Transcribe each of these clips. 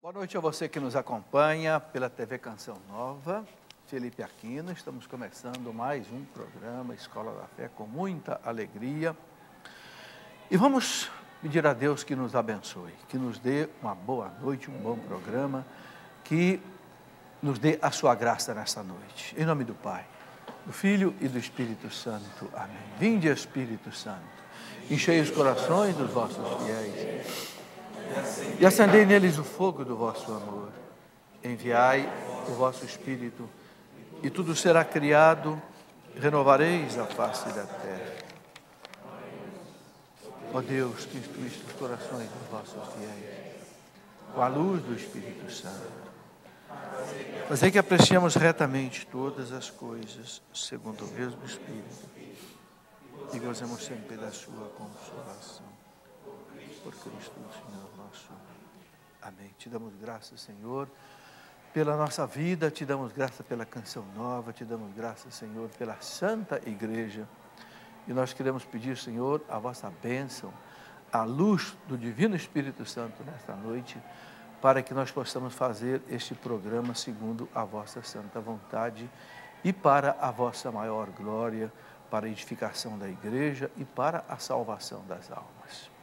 Boa noite a você que nos acompanha pela TV Canção Nova. Felipe Aquino, estamos começando mais um programa Escola da Fé com muita alegria. E vamos pedir a Deus que nos abençoe, que nos dê uma boa noite, um bom programa, que nos dê a sua graça nesta noite. Em nome do Pai, do Filho e do Espírito Santo. Amém. Vinde, Espírito Santo, enchei os corações dos vossos fiéis e acendei neles o fogo do vosso amor. Enviai o vosso Espírito, e tudo será criado, renovareis a face da terra. Ó Deus, que instruíste os corações dos vossos fiéis, com a luz do Espírito Santo, fazei que apreciemos retamente todas as coisas, segundo o mesmo Espírito, e gozemos sempre da sua consolação. Por Cristo, Senhor nosso. Amém. Te damos graças, Senhor, pela nossa vida, te damos graça pela Canção Nova, te damos graça, Senhor, pela Santa Igreja. E nós queremos pedir, Senhor, a vossa bênção, a luz do Divino Espírito Santo nesta noite, para que nós possamos fazer este programa segundo a vossa santa vontade e para a vossa maior glória, para a edificação da igreja e para a salvação das almas.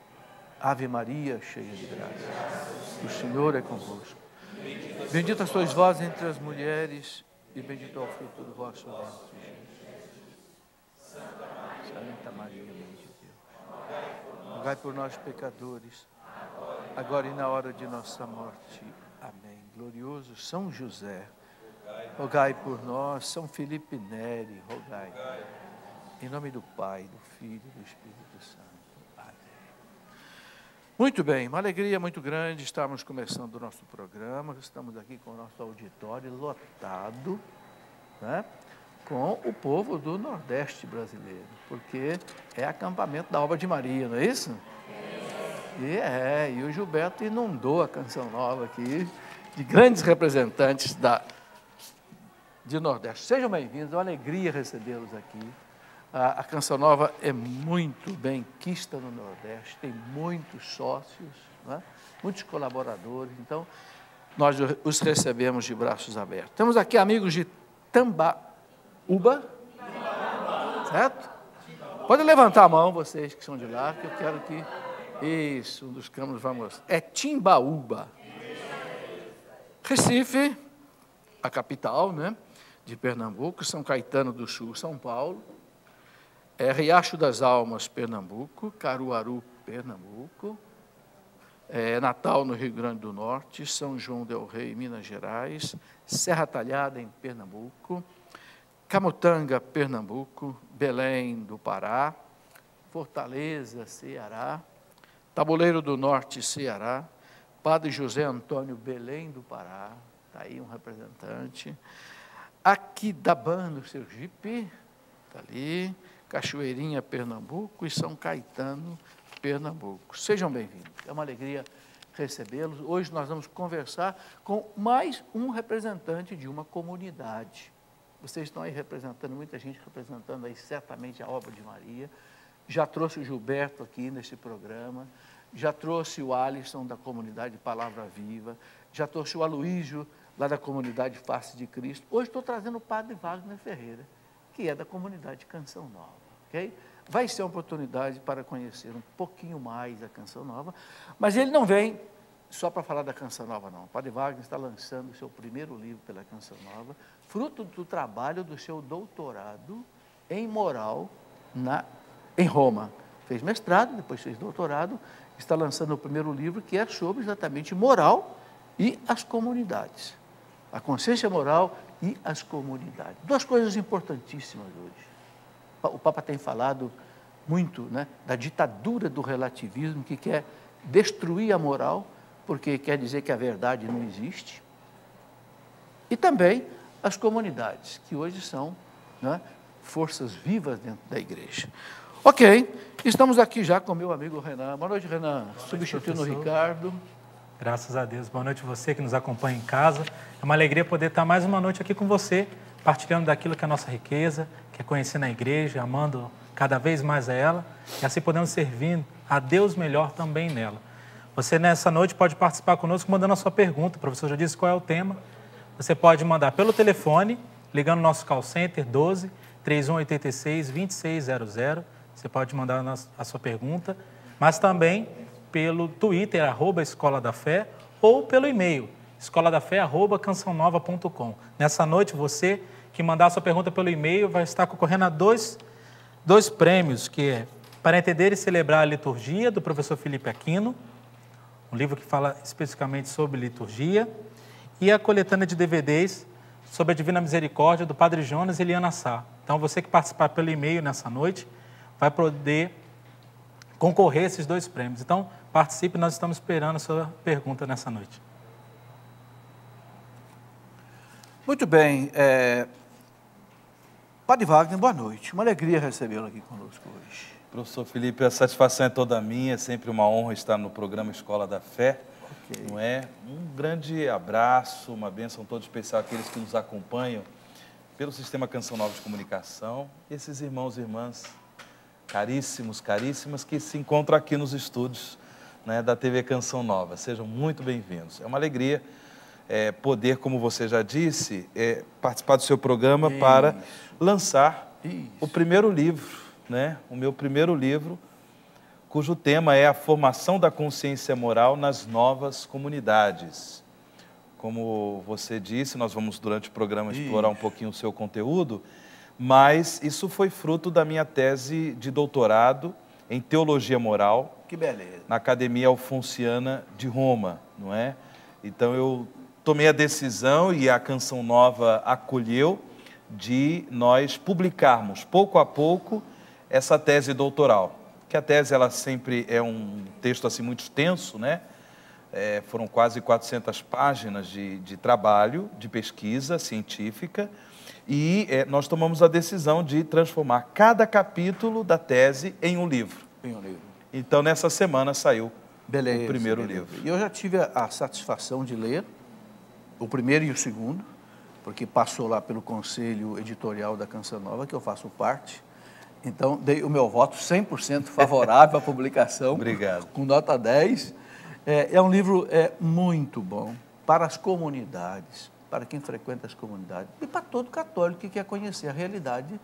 Ave Maria, cheia de graça, o Senhor é convosco. Bendita sois vós entre as mulheres, e bendito é o fruto do vosso ventre, Jesus. Santa Maria, Mãe de Deus, rogai por nós, pecadores, agora e na hora de nossa morte. Amém. Glorioso São José, rogai por nós. São Felipe Neri, rogai. Em nome do Pai, do Filho e do Espírito Santo. Muito bem, uma alegria muito grande estarmos começando o nosso programa. Estamos aqui com o nosso auditório lotado, né, com o povo do Nordeste brasileiro, porque é acampamento da obra de Maria, não é isso? E o Gilberto inundou a Canção Nova aqui, de grandes representantes de Nordeste. Sejam bem-vindos, é uma alegria recebê-los aqui. A Canção Nova é muito bem quista no Nordeste, tem muitos sócios, né? Muitos colaboradores, então nós os recebemos de braços abertos. Temos aqui amigos de Tambaúba, certo? Pode levantar a mão, vocês que são de lá, que eu quero que... Isso, um dos câmeras vai mostrar. É Timbaúba. Recife, a capital, né, de Pernambuco, São Caetano do Sul, São Paulo. Riacho das Almas, Pernambuco, Caruaru, Pernambuco, Natal, no Rio Grande do Norte, São João del Rei, Minas Gerais, Serra Talhada, em Pernambuco, Camutanga, Pernambuco, Belém do Pará, Fortaleza, Ceará, Tabuleiro do Norte, Ceará, Padre José Antônio, Belém do Pará, está aí um representante, Aquidauana, no Sergipe, está ali, Cachoeirinha, Pernambuco, e São Caetano, Pernambuco. Sejam bem-vindos. É uma alegria recebê-los. Hoje nós vamos conversar com mais um representante de uma comunidade. Vocês estão aí representando, muita gente representando aí certamente a obra de Maria. Já trouxe o Gilberto aqui nesse programa, já trouxe o Alisson da comunidade Palavra Viva, já trouxe o Aloísio lá da comunidade Face de Cristo. Hoje estou trazendo o Padre Wagner Ferreira, que é da comunidade Canção Nova. Okay? Vai ser uma oportunidade para conhecer um pouquinho mais a Canção Nova, mas ele não vem só para falar da Canção Nova, não. O Padre Wagner está lançando o seu primeiro livro pela Canção Nova, fruto do trabalho do seu doutorado em moral em Roma. Fez mestrado, depois fez doutorado, está lançando o primeiro livro, que é sobre exatamente moral e as comunidades. A consciência moral e as comunidades. Duas coisas importantíssimas hoje. O Papa tem falado muito, né, da ditadura do relativismo, que quer destruir a moral, porque quer dizer que a verdade não existe. E também as comunidades, que hoje são, né, forças vivas dentro da igreja. Ok, estamos aqui já com meu amigo Renan. Boa noite, Renan. Substituindo o Ricardo. Graças a Deus. Boa noite a você que nos acompanha em casa. É uma alegria poder estar mais uma noite aqui com você, partilhando daquilo que é a nossa riqueza, que é conhecendo a igreja, amando cada vez mais a ela, e assim podemos servir a Deus melhor também nela. Você, nessa noite, pode participar conosco mandando a sua pergunta. O professor já disse qual é o tema. Você pode mandar pelo telefone, ligando no nosso call center 12 3186 2600. Você pode mandar a sua pergunta, mas também pelo Twitter, @Escola da Fé, ou pelo e-mail, escoladafé@cançãonova.com. Nessa noite, você que mandar a sua pergunta pelo e-mail vai estar concorrendo a dois prêmios, que é Para Entender e Celebrar a Liturgia, do professor Felipe Aquino, um livro que fala especificamente sobre liturgia, e a coletânea de DVDs sobre a Divina Misericórdia, do Padre Jonas e Eliana Sá. Então, você que participar pelo e-mail nessa noite vai poder concorrer a esses 2 prêmios. Então, participe, nós estamos esperando a sua pergunta nessa noite. Muito bem. Padre Wagner, boa noite. Uma alegria recebê-lo aqui conosco hoje. Professor Felipe, a satisfação é toda minha, é sempre uma honra estar no programa Escola da Fé. Okay. Não é? Um grande abraço, uma bênção toda especial àqueles que nos acompanham pelo Sistema Canção Nova de Comunicação, e esses irmãos e irmãs caríssimos, caríssimas, que se encontram aqui nos estúdios, né, da TV Canção Nova. Sejam muito bem-vindos. É uma alegria poder, como você já disse, participar do seu programa para lançar o primeiro livro, né, o meu primeiro livro, cujo tema é a formação da consciência moral nas novas comunidades. Como você disse, nós vamos durante o programa explorar um pouquinho o seu conteúdo, mas isso foi fruto da minha tese de doutorado em Teologia Moral, que beleza, na Academia Alfonsiana de Roma, não é? Então eu tomei a decisão, e a Canção Nova acolheu, de nós publicarmos pouco a pouco essa tese doutoral. Que a tese, ela sempre é um texto assim muito extenso, né? Foram quase 400 páginas de trabalho, de pesquisa científica, e nós tomamos a decisão de transformar cada capítulo da tese em um livro. Então, nessa semana saiu o primeiro livro. E eu já tive a satisfação de ler o primeiro e o segundo, porque passou lá pelo Conselho Editorial da Canção Nova, que eu faço parte. Então, dei o meu voto 100% favorável à publicação. Obrigado. Com nota 10. É um livro muito bom para as comunidades, para quem frequenta as comunidades, e para todo católico que quer conhecer a realidade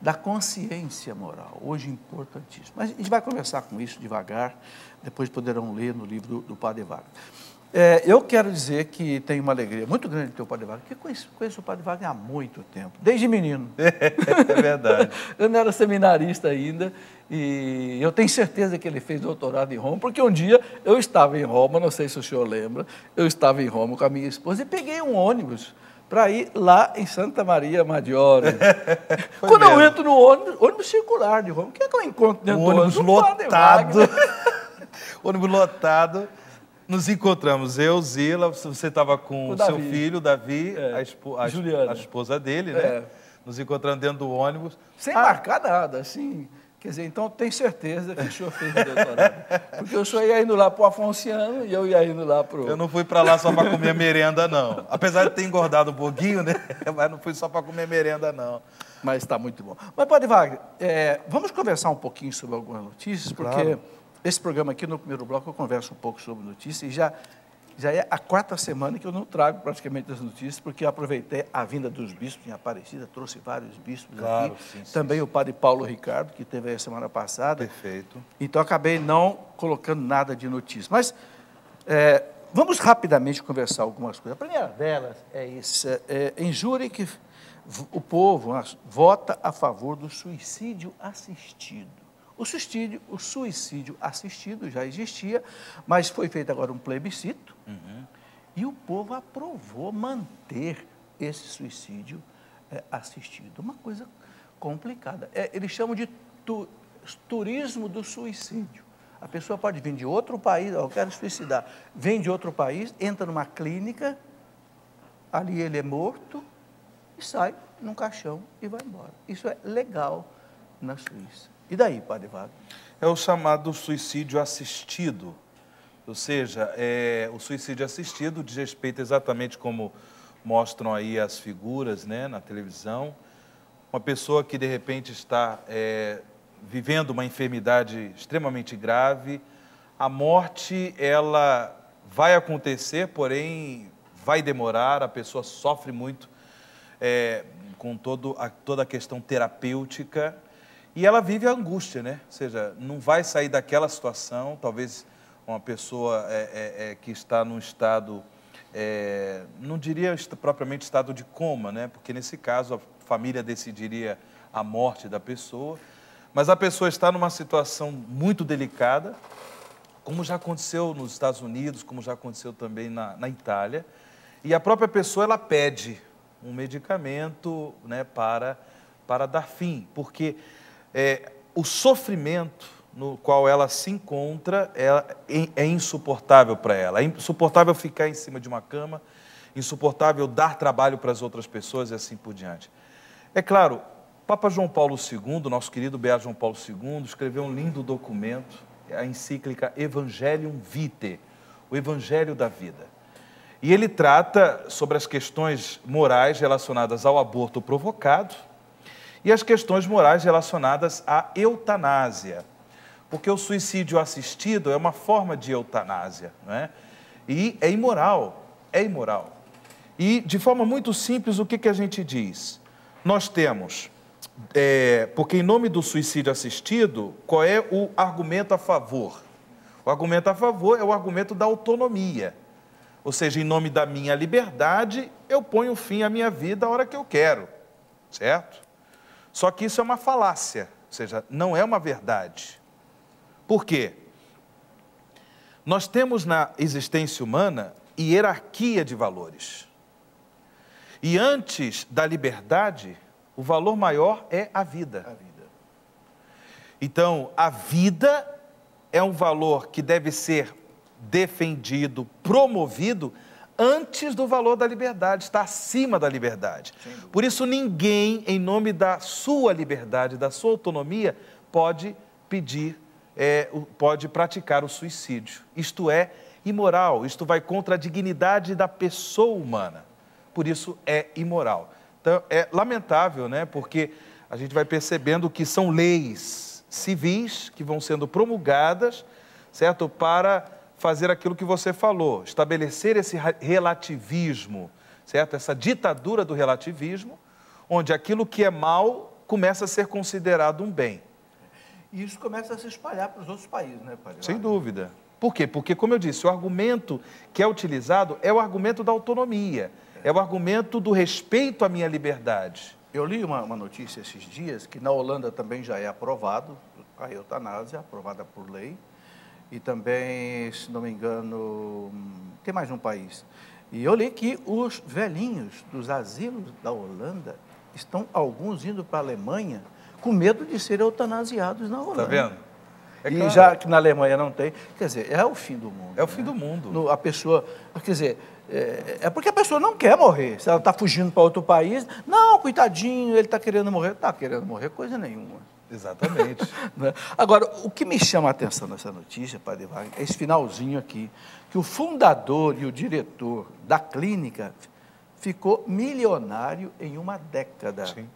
da consciência moral, hoje importantíssimo. Mas a gente vai conversar com isso devagar, depois poderão ler no livro do Padre Wagner. Eu quero dizer que tenho uma alegria muito grande de ter o Padre Wagner, porque conheço o Padre Wagner há muito tempo, desde menino. É verdade. Eu não era seminarista ainda, e eu tenho certeza que ele fez doutorado em Roma, porque um dia eu estava em Roma, não sei se o senhor lembra, eu estava em Roma com a minha esposa e peguei um ônibus para ir lá em Santa Maria Maggiore. Quando eu entro no ônibus circular de Roma, o que é que eu encontro dentro do ônibus? Lotado. Ônibus lotado. Nos encontramos, eu, Zila, você estava com o seu filho, Davi, a esposa dele, né? Nos encontrando dentro do ônibus. Sem marcar nada, assim. Quer dizer, então tenho certeza que o senhor fez o doutorado. Porque o senhor ia indo lá para o Afonciano e eu ia indo lá para o... Eu não fui para lá só para comer merenda, não. Apesar de ter engordado um pouquinho, né? Mas não fui só para comer merenda, não. Mas está muito bom. Mas, Padre Wagner, vamos conversar um pouquinho sobre algumas notícias, porque... Claro. Esse programa aqui, no primeiro bloco, eu converso um pouco sobre notícias, e já é a 4ª semana que eu não trago praticamente as notícias, porque eu aproveitei a vinda dos bispos em Aparecida, trouxe vários bispos aqui, também o Padre Paulo Ricardo, que teve aí a semana passada. Perfeito. Então, acabei não colocando nada de notícias. Mas vamos rapidamente conversar algumas coisas. A primeira delas é essa, em Zurique, o povo vota a favor do suicídio assistido. O suicídio assistido já existia, mas foi feito agora um plebiscito, e o povo aprovou manter esse suicídio assistido. Uma coisa complicada. Eles chamam de turismo do suicídio. A pessoa pode vir de outro país, eu quero suicidar, vem de outro país, entra numa clínica, ali ele é morto, e sai num caixão e vai embora. Isso é legal na Suíça. E daí, Padre Wagner? É o chamado suicídio assistido, ou seja, o suicídio assistido diz respeito exatamente como mostram aí as figuras, né, na televisão. Uma pessoa que de repente está vivendo uma enfermidade extremamente grave, A morte, ela vai acontecer, porém vai demorar, a pessoa sofre muito com toda a questão terapêutica e ela vive a angústia, né? Ou seja, não vai sair daquela situação, talvez uma pessoa que está num estado, não diria propriamente estado de coma, né? Porque nesse caso a família decidiria a morte da pessoa, mas a pessoa está numa situação muito delicada, como já aconteceu nos Estados Unidos, como já aconteceu também na Itália, e a própria pessoa ela pede um medicamento, né, para dar fim, porque o sofrimento no qual ela se encontra é insuportável para ela. É insuportável ficar em cima de uma cama, insuportável dar trabalho para as outras pessoas e assim por diante. É claro, Papa João Paulo II, nosso querido Beato João Paulo II, escreveu um lindo documento, a encíclica Evangelium Vitae, o Evangelho da Vida. E ele trata sobre as questões morais relacionadas ao aborto provocado e as questões morais relacionadas à eutanásia. Porque o suicídio assistido é uma forma de eutanásia, não é? E é imoral, é imoral. E, de forma muito simples, o que a gente diz? Nós temos, porque em nome do suicídio assistido, qual é o argumento a favor? O argumento a favor é o argumento da autonomia. Ou seja, em nome da minha liberdade, eu ponho fim à minha vida a hora que eu quero, certo? Só que isso é uma falácia, ou seja, não é uma verdade. Por quê? Nós temos na existência humana hierarquia de valores. E antes da liberdade, o valor maior é a vida. Então, a vida é um valor que deve ser defendido, promovido, antes do valor da liberdade, está acima da liberdade. Por isso, ninguém, em nome da sua liberdade, da sua autonomia, pode pedir, pode praticar o suicídio. Isto é imoral, isto vai contra a dignidade da pessoa humana. Por isso, é imoral. Então, é lamentável, né? Porque a gente vai percebendo que são leis civis que vão sendo promulgadas, certo? Para fazer aquilo que você falou, estabelecer esse relativismo, certo? Essa ditadura do relativismo, onde aquilo que é mal começa a ser considerado um bem. E isso começa a se espalhar para os outros países, né, Padre? Sem dúvida. Por quê? Porque, como eu disse, o argumento que é utilizado é o argumento da autonomia, é o argumento do respeito à minha liberdade. Eu li uma notícia esses dias que na Holanda também já é aprovado a eutanásia, aprovada por lei, e também, se não me engano, tem mais um país. E eu li que os velhinhos dos asilos da Holanda estão alguns indo para a Alemanha com medo de serem eutanasiados na Holanda. Está vendo? E claro, já que na Alemanha não tem, quer dizer, é o fim do mundo. É o fim do mundo. A pessoa, quer dizer, é porque a pessoa não quer morrer. Se ela está fugindo para outro país, não, coitadinho, ele está querendo morrer. Está querendo morrer coisa nenhuma. Exatamente. Agora, o que me chama a atenção nessa notícia, Padre Wagner, é esse finalzinho aqui, que o fundador e o diretor da clínica ficou milionário em uma década. Sim.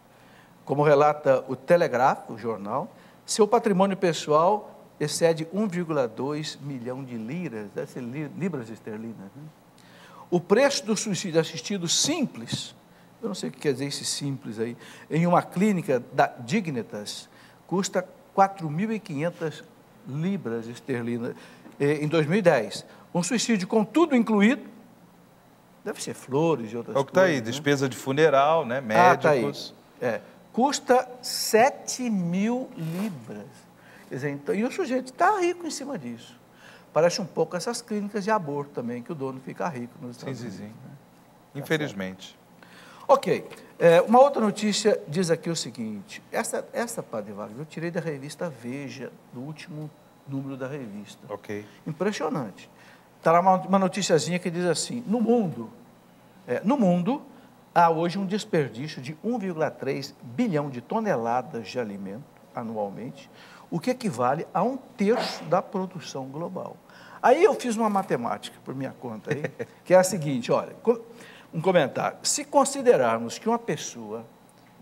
Como relata o Telegraph, o jornal, seu patrimônio pessoal excede 1,2 milhão de liras, deve ser libras esterlinas. Né? O preço do suicídio assistido simples, eu não sei o que quer dizer esse simples aí, em uma clínica da Dignitas, custa 4.500 libras esterlinas em 2010. Um suicídio com tudo incluído, deve ser flores e outras coisas. É o que está aí, né? Despesa de funeral, né? Médicos. Tá aí. Custa 7.000 libras. Quer dizer, então, e o sujeito está rico em cima disso. Parece um pouco essas clínicas de aborto também, que o dono fica rico nos Estados Unidos. Né? Infelizmente. Ok. Uma outra notícia diz aqui o seguinte, essa Padre Wagner, eu tirei da revista Veja, do último número da revista. Ok. Impressionante. Está lá uma noticiazinha que diz assim, no mundo, há hoje um desperdício de 1,3 bilhão de toneladas de alimento anualmente, o que equivale a 1/3 da produção global. Aí eu fiz uma matemática por minha conta aí, que é a seguinte, olha, um comentário. Se considerarmos que uma pessoa,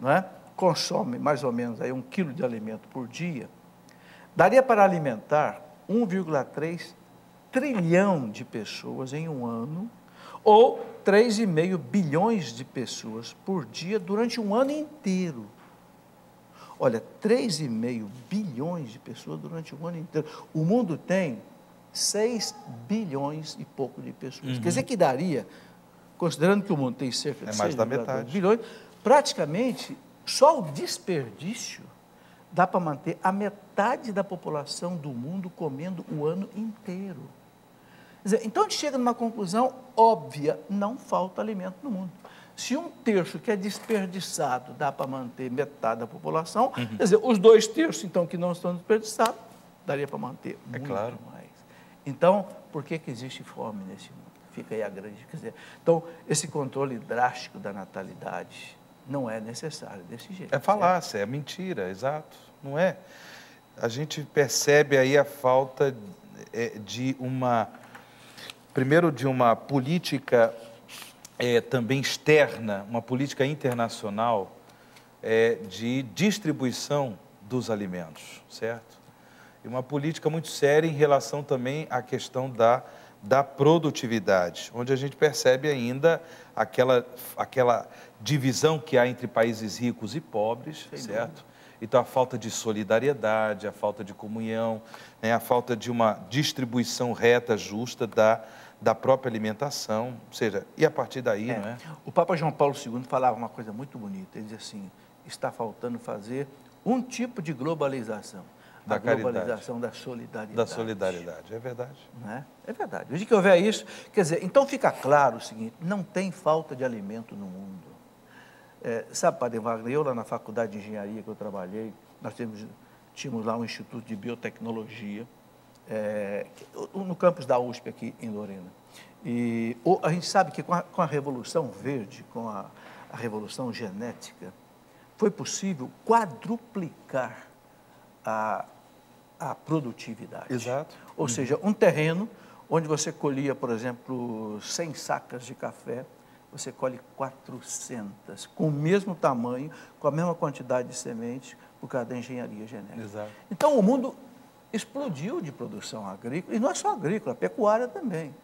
não é, consome mais ou menos aí 1 quilo de alimento por dia, daria para alimentar 1,3 trilhão de pessoas em um ano, ou 3,5 bilhões de pessoas por dia durante um ano inteiro. Olha, 3,5 bilhões de pessoas durante um ano inteiro. O mundo tem 6 bilhões e pouco de pessoas. Quer dizer que daria, considerando que o mundo tem cerca de mais da 6,2 metade. bilhões, praticamente só o desperdício dá para manter a metade da população do mundo comendo o ano inteiro. Quer dizer, então a gente chega numa conclusão óbvia: não falta alimento no mundo. Se 1/3 que é desperdiçado dá para manter metade da população, quer dizer, os 2/3 então que não estão desperdiçados, daria para manter muito mais. Então, por que existe fome nesse mundo? Fica aí a grande, quer dizer, então esse controle drástico da natalidade não é necessário desse jeito. É falácia, é mentira, exato, não é? A gente percebe aí a falta de uma, primeiro de uma política também externa, uma política internacional de distribuição dos alimentos, certo? E uma política muito séria em relação também à questão da produtividade, onde a gente percebe ainda aquela divisão que há entre países ricos e pobres, certo? Então, a falta de solidariedade, a falta de comunhão, né, a falta de uma distribuição reta, justa da própria alimentação, ou seja, e a partir daí, não é? O Papa João Paulo II falava uma coisa muito bonita, ele dizia assim: está faltando fazer um tipo de globalização, a globalização da solidariedade. Da solidariedade, é verdade. Não é? É verdade. Desde que houver isso, quer dizer, então fica claro o seguinte: não tem falta de alimento no mundo. Sabe, Padre Wagner, eu lá na faculdade de engenharia que eu trabalhei, nós tínhamos lá um instituto de biotecnologia, no campus da USP aqui em Lorena. E a gente sabe que com a Revolução Verde, com a Revolução Genética, foi possível quadruplicar a produtividade. Exato. Ou seja, um terreno onde você colhia, por exemplo, 100 sacas de café, você colhe 400, com o mesmo tamanho, com a mesma quantidade de sementes, por causa da engenharia genética. Exato. Então, o mundo explodiu de produção agrícola, e não é só agrícola, pecuária também.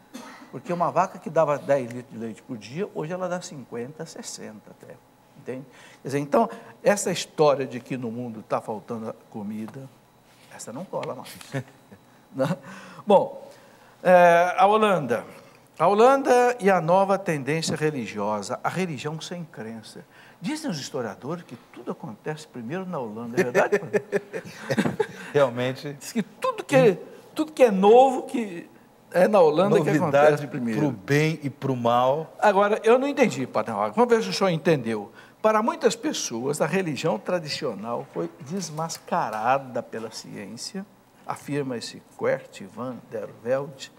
Porque uma vaca que dava 10 litros de leite por dia, hoje ela dá 50, 60 até. Entende? Quer dizer, então, essa história de que no mundo está faltando comida, essa não cola mais. Não? Bom, a Holanda e a nova tendência religiosa, a religião sem crença. Dizem os historiadores que tudo acontece primeiro na Holanda, é verdade? Realmente. Diz que tudo que é novo que é na Holanda que acontece primeiro. Para o bem e para o mal. Agora, eu não entendi, Padre Wagner. Vamos ver se o senhor entendeu. Para muitas pessoas, a religião tradicional foi desmascarada pela ciência, afirma esse Geert van der Velde.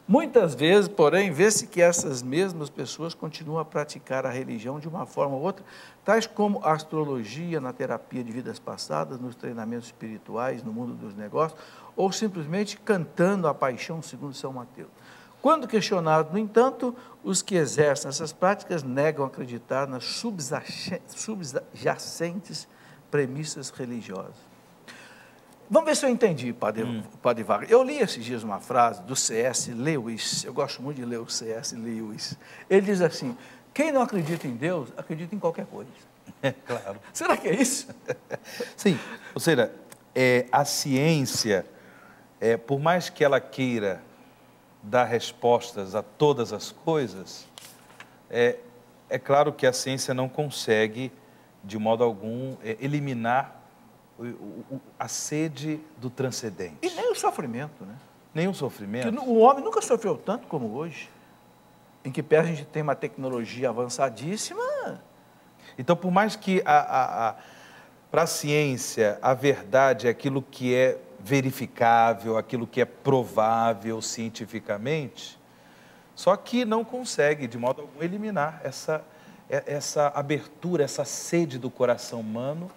Muitas vezes, porém, vê-se que essas mesmas pessoas continuam a praticar a religião de uma forma ou outra, tais como a astrologia na terapia de vidas passadas, nos treinamentos espirituais, no mundo dos negócios, ou simplesmente cantando a paixão segundo São Mateus. Quando questionados, no entanto, os que exercem essas práticas negam acreditar nas subjacentes premissas religiosas. Vamos ver se eu entendi, Padre Wagner. Eu li esses dias uma frase do C.S. Lewis, eu gosto muito de ler o C.S. Lewis. Ele diz assim: quem não acredita em Deus, acredita em qualquer coisa. Claro. Será que é isso? Sim, ou seja, a ciência, por mais que ela queira dar respostas a todas as coisas, é claro que a ciência não consegue, de modo algum, eliminar a sede do transcendente. E nem o sofrimento, né? Nem o sofrimento. Porque o homem nunca sofreu tanto como hoje, em que a gente tem uma tecnologia avançadíssima. Então, por mais que para a ciência a verdade é aquilo que é verificável, aquilo que é provável cientificamente, só que não consegue, de modo algum, eliminar essa abertura, essa sede do coração humano,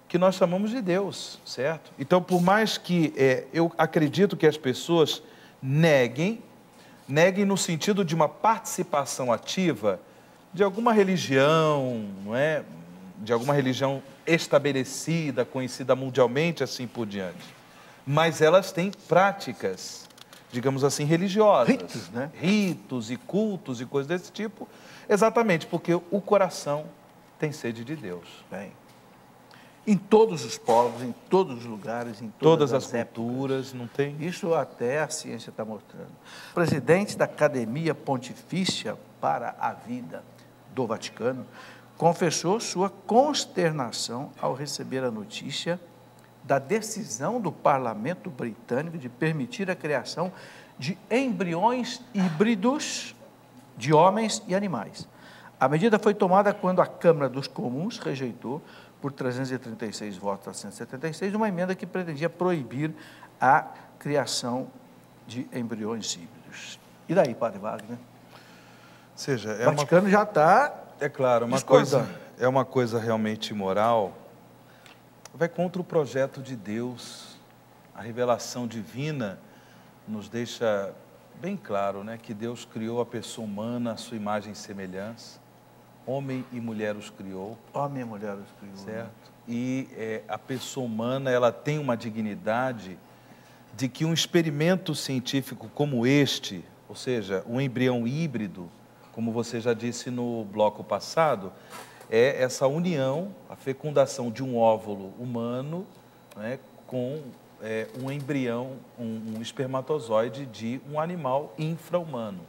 que nós chamamos de Deus, certo? Então, por mais que eu acredito que as pessoas neguem no sentido de uma participação ativa de alguma religião, não é? De alguma religião estabelecida, conhecida mundialmente, assim por diante. mas elas têm práticas, digamos assim, religiosas. Ritos, né? Ritos e cultos e coisas desse tipo, exatamente porque o coração tem sede de Deus. Bem, em todos os povos, em todos os lugares, em Todas todas as épocas. culturas, não tem? Isso até a ciência está mostrando. O presidente da Academia Pontifícia para a Vida do Vaticano confessou sua consternação ao receber a notícia da decisão do parlamento britânico de permitir a criação de embriões híbridos de homens e animais. A medida foi tomada quando a Câmara dos Comuns rejeitou, por 336 votos a 176, uma emenda que pretendia proibir a criação de embriões híbridos. E daí, Padre Wagner? Ou seja, O Vaticano já está... É claro, discordando. é uma coisa realmente imoral. Vai contra o projeto de Deus. A revelação divina nos deixa bem claro, né, que Deus criou a pessoa humana à sua imagem e semelhança. Homem e mulher os criou. Homem e mulher os criou. Certo. E a pessoa humana, ela tem uma dignidade de que um experimento científico como este, ou seja, um embrião híbrido, como você já disse no bloco passado, é essa união, a fecundação de um óvulo humano, né, com um embrião, um espermatozoide de um animal infra-humano,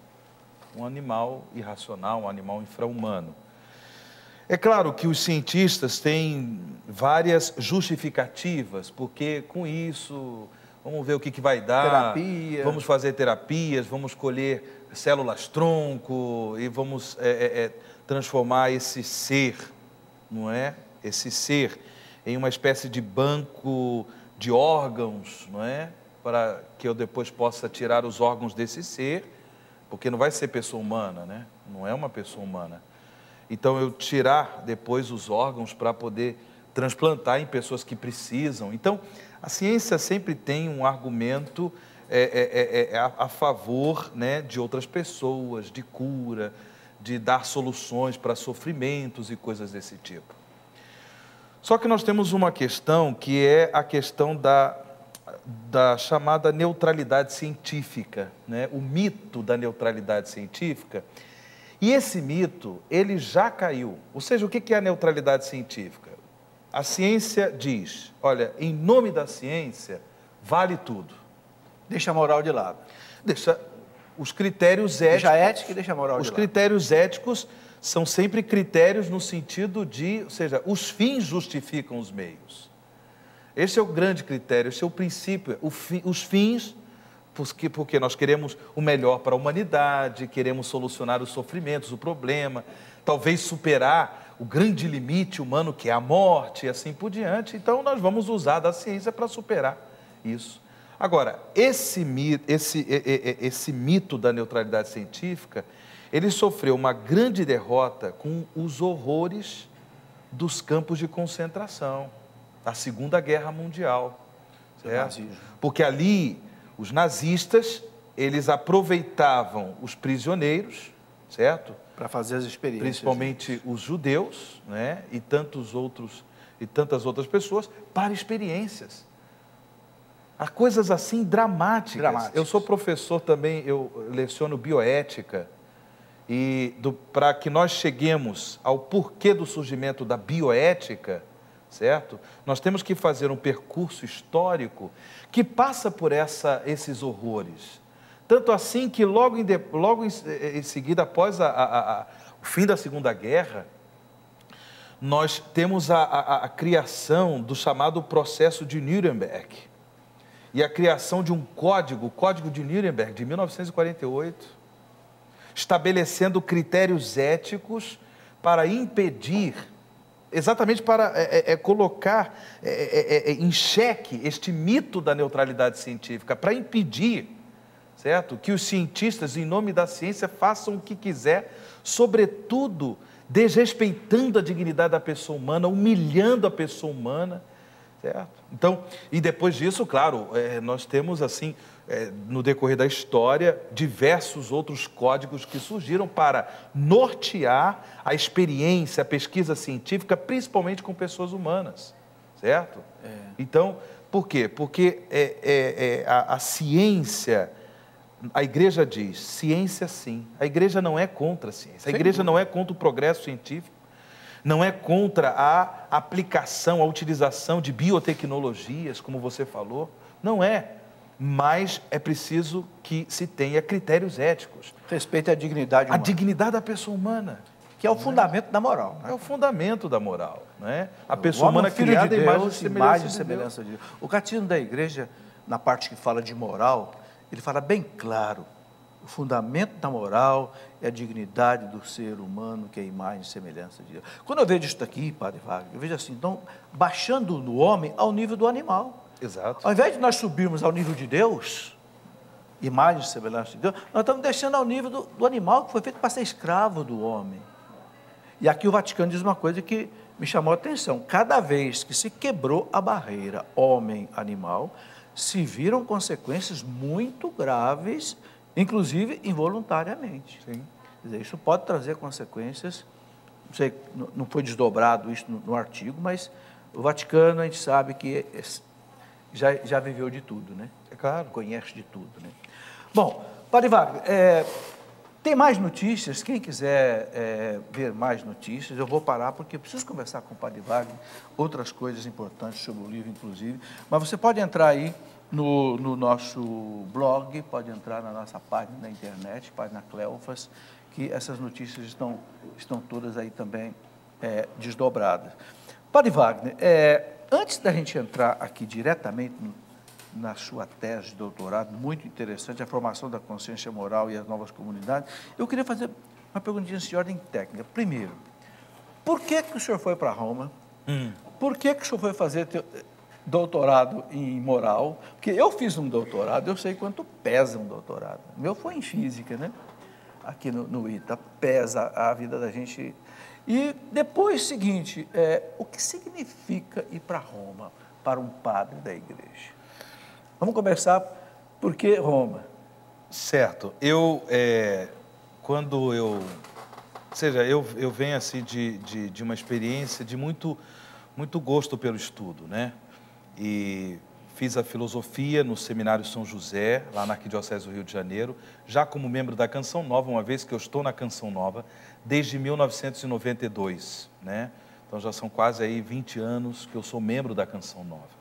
um animal irracional, um animal infra-humano. É claro que os cientistas têm várias justificativas, porque com isso, vamos ver o que vai dar, terapia. Vamos fazer terapias, vamos colher células-tronco e vamos transformar esse ser, não é? Esse ser em uma espécie de banco de órgãos, não é? Para que eu depois possa tirar os órgãos desse ser, porque não vai ser pessoa humana, né? Não é uma pessoa humana. Então, eu tirar depois os órgãos para poder transplantar em pessoas que precisam. Então, a ciência sempre tem um argumento a favor, né, de outras pessoas, de cura, de dar soluções para sofrimentos e coisas desse tipo. Só que nós temos uma questão que é a questão da chamada neutralidade científica, né? O mito da neutralidade científica. E esse mito, ele já caiu. Ou seja, o que é a neutralidade científica? A ciência diz, olha, em nome da ciência, vale tudo. Deixa a moral de lado. Deixa os critérios éticos... Deixa a ética e deixa a moral de lado. Os critérios éticos são sempre critérios no sentido de, ou seja, os fins justificam os meios. Esse é o grande critério, esse é o princípio. Os fins... Porque nós queremos o melhor para a humanidade, queremos solucionar os sofrimentos, o problema, talvez superar o grande limite humano que é a morte e assim por diante. Então, nós vamos usar da ciência para superar isso. Agora, esse mito da neutralidade científica, ele sofreu uma grande derrota com os horrores dos campos de concentração, da Segunda Guerra Mundial. Certo? Porque ali... Os nazistas, eles aproveitavam os prisioneiros, certo? Para fazer as experiências. Principalmente os judeus, né? E tantas outras pessoas, para experiências. Há coisas assim dramáticas. Eu sou professor também, eu leciono bioética. E para que nós cheguemos ao porquê do surgimento da bioética, certo? Nós temos que fazer um percurso histórico que passa por esses horrores. Tanto assim que logo em seguida, após o fim da Segunda Guerra, nós temos a criação do chamado processo de Nuremberg. E a criação de um código, o Código de Nuremberg, de 1948, estabelecendo critérios éticos para impedir, exatamente para colocar em xeque este mito da neutralidade científica, para impedir, certo, que os cientistas, em nome da ciência, façam o que quiser, sobretudo desrespeitando a dignidade da pessoa humana, humilhando a pessoa humana, certo? Então, e depois disso, claro, nós temos assim, no decorrer da história, diversos outros códigos que surgiram para nortear a experiência, a pesquisa científica, principalmente com pessoas humanas, certo? Então, Por quê? Porque a ciência, a igreja diz, ciência sim. A igreja não é contra a ciência. A igreja não é contra o progresso científico, não é contra a aplicação, a utilização de biotecnologias, como você falou. Não é. Mas é preciso que se tenha critérios éticos. Respeito à dignidade humana. A dignidade da pessoa humana. Que é o fundamento da moral. É o fundamento da moral. Né? A pessoa humana criada em imagem e semelhança de Deus. O Catecismo da Igreja, na parte que fala de moral, ele fala bem claro. O fundamento da moral é a dignidade do ser humano, que é a imagem e semelhança de Deus. Quando eu vejo isso aqui, Padre Wagner, eu vejo assim, então, baixando no homem ao nível do animal. Exato. Ao invés de nós subirmos ao nível de Deus, imagem e semelhança de Deus, nós estamos deixando ao nível do animal, que foi feito para ser escravo do homem. E aqui o Vaticano diz uma coisa que me chamou a atenção. Cada vez que se quebrou a barreira homem-animal, se viram consequências muito graves, inclusive involuntariamente. Sim. Quer dizer, isso pode trazer consequências, não sei, não foi desdobrado isso no artigo, mas o Vaticano, a gente sabe que já viveu de tudo, né? É claro. Conhece de tudo, né? Bom, Padre Wagner, tem mais notícias? Quem quiser ver mais notícias, eu vou parar, porque eu preciso conversar com o Padre Wagner, outras coisas importantes sobre o livro, inclusive. Mas você pode entrar aí no nosso blog, pode entrar na nossa página da internet, página Cleofas, que essas notícias estão todas aí também desdobradas. Padre Wagner, antes da gente entrar aqui diretamente na sua tese de doutorado, muito interessante, a formação da consciência moral e as novas comunidades, eu queria fazer uma perguntinha de ordem técnica. Primeiro, por que o senhor foi para Roma? Por que o senhor foi fazer doutorado em moral? Porque eu fiz um doutorado, eu sei quanto pesa um doutorado. O meu foi em física, né? Aqui no ITA, pesa a vida da gente. E depois, seguinte, o que significa ir para Roma, para um padre da igreja? Vamos começar, por que Roma? Certo. Eu venho assim de uma experiência de muito gosto pelo estudo, né? E fiz a filosofia no Seminário São José, lá na Arquidiocese do Rio de Janeiro, já como membro da Canção Nova, uma vez que eu estou na Canção Nova, desde 1992, né? Então já são quase aí 20 anos que eu sou membro da Canção Nova.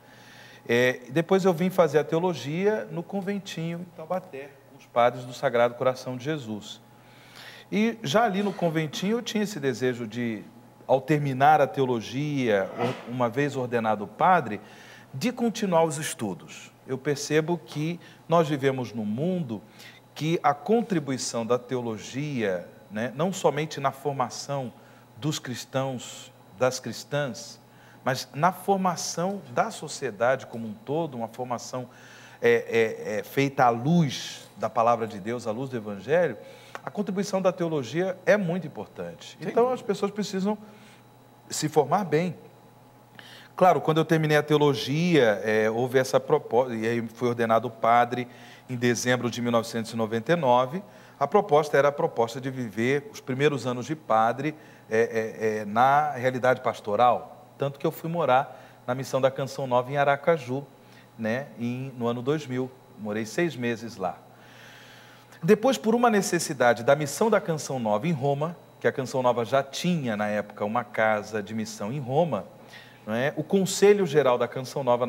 Depois eu vim fazer a teologia no conventinho em Taubaté, com os padres do Sagrado Coração de Jesus. E já ali no conventinho eu tinha esse desejo de, ao terminar a teologia, uma vez ordenado padre, de continuar os estudos. Eu percebo que nós vivemos num mundo que a contribuição da teologia, né, não somente na formação dos cristãos, das cristãs, mas na formação da sociedade como um todo, uma formação feita à luz da palavra de Deus, à luz do Evangelho, a contribuição da teologia é muito importante. Sim. Então, as pessoas precisam se formar bem. Claro, quando eu terminei a teologia, houve essa proposta, e aí fui ordenado padre em dezembro de 1999, a proposta era a proposta de viver os primeiros anos de padre na realidade pastoral. Tanto que eu fui morar na Missão da Canção Nova em Aracaju, né, no ano 2000. Morei 6 meses lá. Depois, por uma necessidade da Missão da Canção Nova em Roma, que a Canção Nova já tinha, na época, uma casa de missão em Roma, né, o Conselho Geral da Canção Nova,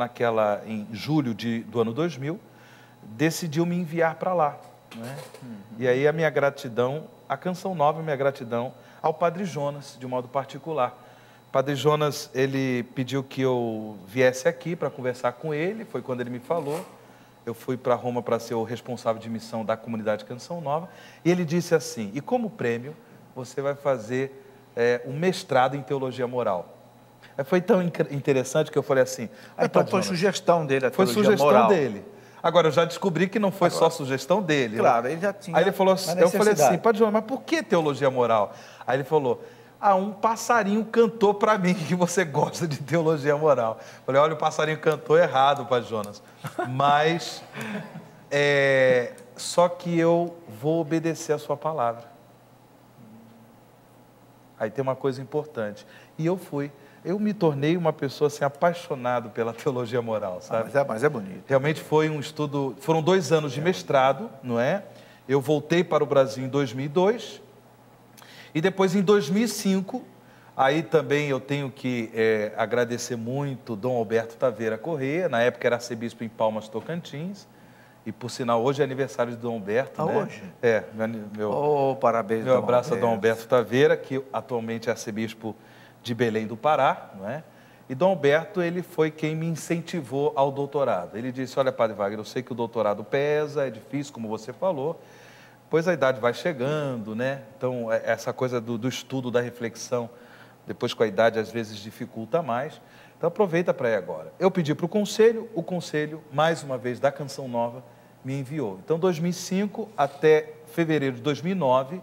em julho do ano 2000, decidiu me enviar para lá. Né? E aí a minha gratidão à Canção Nova, a minha gratidão ao Padre Jonas, de um modo particular. Padre Jonas, ele pediu que eu viesse aqui para conversar com ele, foi quando ele me falou. Eu fui para Roma para ser o responsável de missão da comunidade Canção Nova, e ele disse assim, e como prêmio, você vai fazer um mestrado em teologia moral. Foi tão interessante que eu falei assim... Então foi sugestão dele a teologia moral. Foi sugestão dele. Agora, eu já descobri que não foi só sugestão dele. Claro, ele já tinha. Aí ele falou assim, eu falei assim, Padre João, mas por que teologia moral? Aí ele falou... um passarinho cantou para mim que você gosta de teologia moral. Falei, olha, o passarinho cantou errado, Padre Jonas. Mas, só que eu vou obedecer a sua palavra. aí tem uma coisa importante. E eu fui. Eu me tornei uma pessoa assim, apaixonado pela teologia moral, sabe? Mas é bonito. Realmente foi um estudo, foram 2 anos de mestrado, não é? Eu voltei para o Brasil em 2002 e depois em 2005, aí também eu tenho que agradecer muito Dom Alberto Taveira Corrêa, na época era arcebispo em Palmas, Tocantins, e por sinal hoje é aniversário de Dom Alberto, né? Hoje? Parabéns, Parabéns, meu abraço a Dom Alberto Taveira, que atualmente é arcebispo de Belém do Pará, não é? E Dom Alberto, ele foi quem me incentivou ao doutorado. Ele disse, olha, Padre Wagner, eu sei que o doutorado pesa, é difícil, como você falou, pois a idade vai chegando, né? Então, essa coisa do estudo, da reflexão, depois com a idade, às vezes dificulta mais. Então, aproveita para ir agora. Eu pedi para o conselho, mais uma vez, da Canção Nova, me enviou. Então, 2005 até fevereiro de 2009,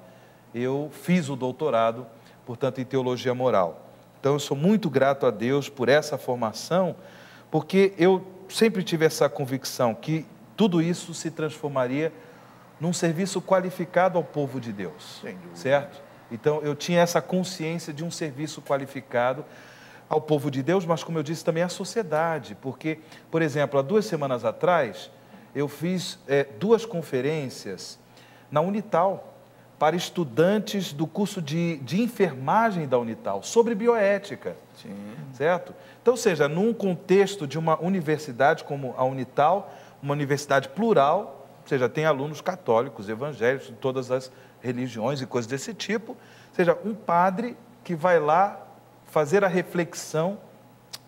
eu fiz o doutorado, portanto, em Teologia Moral. Então, eu sou muito grato a Deus por essa formação, porque eu sempre tive essa convicção que tudo isso se transformaria num serviço qualificado ao povo de Deus, certo? Então, eu tinha essa consciência de um serviço qualificado ao povo de Deus, mas, como eu disse, também à sociedade, porque, por exemplo, há 2 semanas atrás, eu fiz 2 conferências na Unital, para estudantes do curso de enfermagem da Unital, sobre bioética, sim, certo? Então, ou seja, num contexto de uma universidade como a Unital, uma universidade plural, ou seja, tem alunos católicos, evangélicos, de todas as religiões e coisas desse tipo, ou seja, um padre que vai lá fazer a reflexão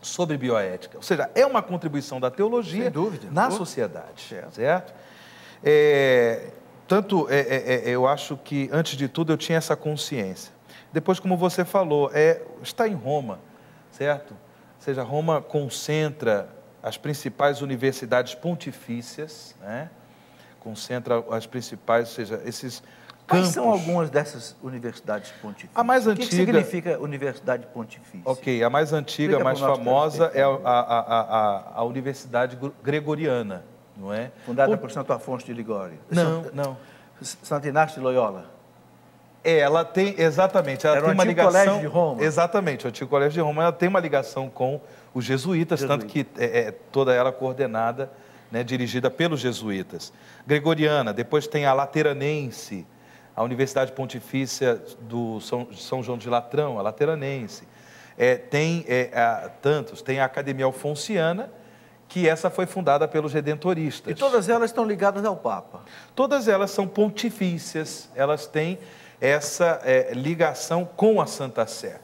sobre bioética, ou seja, é uma contribuição da teologia, sem dúvida, na sociedade, certo? Tanto, eu acho que, antes de tudo, eu tinha essa consciência. Depois, como você falou, está em Roma, certo? Ou seja, Roma concentra as principais universidades pontifícias, né? Concentra as principais, ou seja, esses campos. Quais são algumas dessas universidades pontifícias? A mais antiga... O que significa universidade pontifícia? Ok, a mais antiga, a mais famosa é a Universidade Gregoriana. Não é? Fundada por Santo Afonso de Ligório. Não. Santo Inácio de Loyola. Ela tem, exatamente, ela tem uma ligação... Colégio de Roma. Exatamente, o Antigo Colégio de Roma, ela tem uma ligação com os jesuítas, tanto que toda ela coordenada, né, dirigida pelos jesuítas. Gregoriana, depois tem a Lateranense, a Universidade Pontifícia do São João de Latrão, a Lateranense. Tem a Academia Alfonsiana, que essa foi fundada pelos redentoristas. E todas elas estão ligadas ao Papa? Todas elas são pontifícias, elas têm essa ligação com a Santa Sé,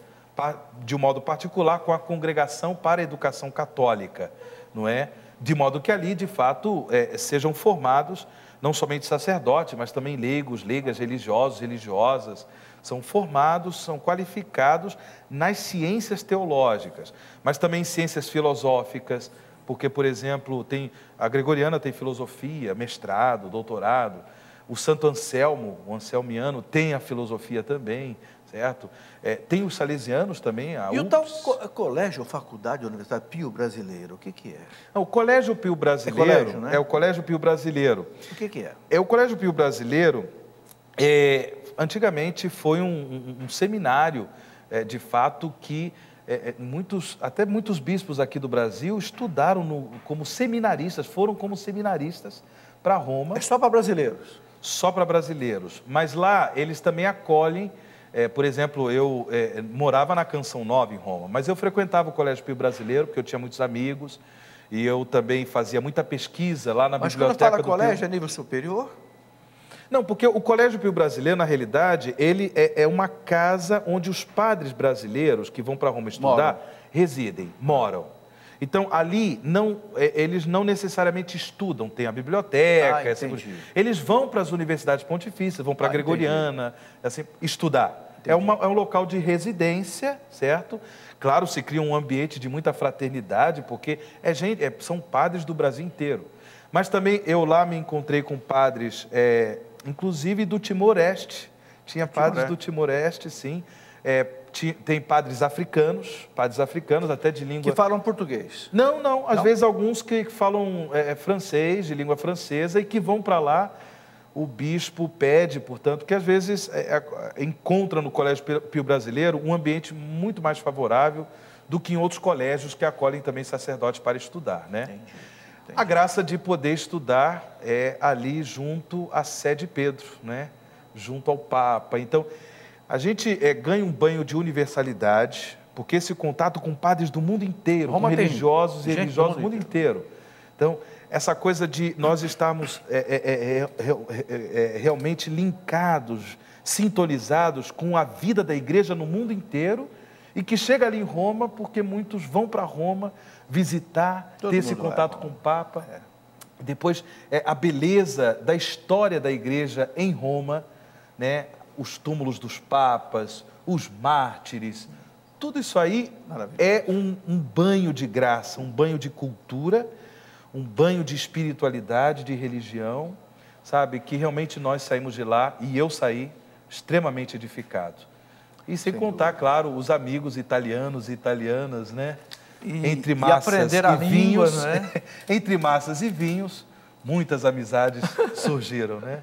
de um modo particular com a Congregação para a Educação Católica, não é? De modo que ali, de fato, sejam formados não somente sacerdotes, mas também leigos, leigas, religiosos, religiosas, são formados, são qualificados nas ciências teológicas, mas também em ciências filosóficas, porque, por exemplo, a Gregoriana tem filosofia, mestrado, doutorado, o Santo Anselmo, o anselmiano, tem a filosofia também, certo? Tem os salesianos também, a UPS. E o tal colégio, faculdade, universidade Pio Brasileiro, o que é? Não, o Colégio Pio Brasileiro colégio, né? É o Colégio Pio Brasileiro. O que é? O Colégio Pio Brasileiro, antigamente foi um seminário, de fato, que até muitos bispos aqui do Brasil estudaram como seminaristas, foram como seminaristas para Roma. É só para brasileiros? Só para brasileiros. Mas lá eles também acolhem, por exemplo, eu morava na Canção Nova em Roma, mas eu frequentava o Colégio Pio Brasileiro, porque eu tinha muitos amigos, e eu também fazia muita pesquisa lá na biblioteca do Pio. Mas quando fala colégio, é nível superior? Não, porque o Colégio Pio Brasileiro, na realidade, ele é uma casa onde os padres brasileiros que vão para Roma estudar residem, moram. Então, ali, eles não necessariamente estudam, tem a biblioteca, eles vão para as universidades pontifícias, vão para a Gregoriana, assim, estudar. É um local de residência, certo? Claro, se cria um ambiente de muita fraternidade, porque são padres do Brasil inteiro. Mas também eu lá me encontrei com padres, inclusive do Timor-Leste. Tinha padres do Timor-Leste, sim. Tem padres africanos até de língua... Que falam português? Não. Às vezes alguns que falam francês, de língua francesa, e que vão para lá o bispo pede, portanto, que às vezes encontra no Colégio Pio Brasileiro um ambiente muito mais favorável do que em outros colégios que acolhem também sacerdotes para estudar, né? Entendi. A graça de poder estudar ali junto à sé de Pedro, né? Junto ao Papa. Então, a gente ganha um banho de universalidade, porque esse contato com padres do mundo inteiro, com religiosos e religiosos do mundo inteiro. Então, essa coisa de nós estarmos realmente linkados, sintonizados com a vida da igreja no mundo inteiro, e que chega ali em Roma, porque muitos vão para Roma visitar, ter esse contato com o Papa. Depois, a beleza da história da igreja em Roma, né? Os túmulos dos papas, os mártires, tudo isso aí é um banho de graça, um banho de cultura, um banho de espiritualidade, de religião, sabe? Que realmente nós saímos de lá, e eu saí extremamente edificado. E sem contar, claro, os amigos italianos e italianas, né? Entre massas e vinhos, né? Entre massas e vinhos, muitas amizades surgiram, né?